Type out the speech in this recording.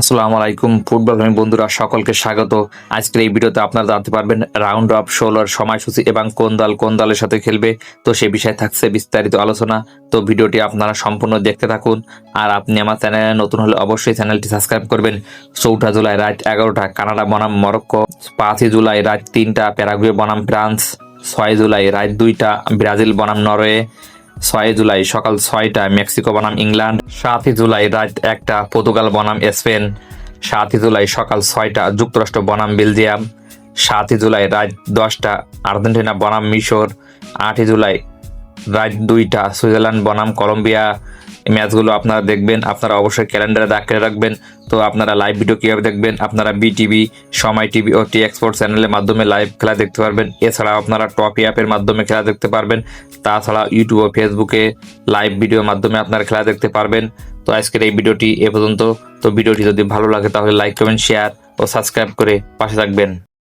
আসসালামু আলাইকুম ফুটবল প্রেমী বন্ধুরা, সকলকে স্বাগত। আজকের এই ভিডিওতে আপনারা জানতে পারবেন রাউন্ড অফ 16 সময়সূচি এবং কোন দলের সাথে খেলবে। তো সে বিষয়ে থাকছে বিস্তারিত আলোচনা। তো ভিডিওটি আপনারা সম্পূর্ণ দেখতে থাকুন। আর আপনি আমার চ্যানেলে নতুন হলে অবশ্যই চ্যানেলটি সাবস্ক্রাইব করবেন। 4 জুলাই রাত 11টা কানাডা বনাম মরক্কো, 5 জুলাই রাত 3টা প্যারাগুয়ে বনাম ফ্রান্স, 6 জুলাই রাত 2টা ব্রাজিল বনাম নরওয়ে, 6 জুলাই সকাল 6টা মেক্সিকো বনাম ইংল্যান্ড, 7 জুলাই রাত 1টা পর্তুগাল বনাম স্পেন, 7 জুলাই সকাল 6টা যুক্তরাষ্ট্র বনাম বেলজিয়াম, 7 জুলাই রাত 10টা আর্জেন্টিনা বনাম মিশর, 8 জুলাই রাত 2টা সুইজারল্যান্ড বনাম কলম্বিয়া। এই ম্যাচগুলো আপনারা দেখবেন, আপনারা অবশ্যই ক্যালেন্ডারে দাগ করে রাখবেন। তো আপনারা লাইভ ভিডিও কীভাবে দেখবেন, আপনারা বিটিভি, সময় টিভি ও টি এক্সপোর্ট চ্যানেলের মাধ্যমে লাইভ খেলা দেখতে পারবেন। এছাড়াও আপনারা টপি অ্যাপের মাধ্যমে খেলা দেখতে পারবেন। তাছাড়া ইউটিউব ও ফেসবুকে লাইভ ভিডিওর মাধ্যমে আপনারা খেলা দেখতে পারবেন। তো আজকের এই ভিডিওটি এ পর্যন্ত। তো ভিডিওটি যদি ভালো লাগে তাহলে লাইক কমেন্ট শেয়ার ও সাবস্ক্রাইব করে পাশে থাকবেন।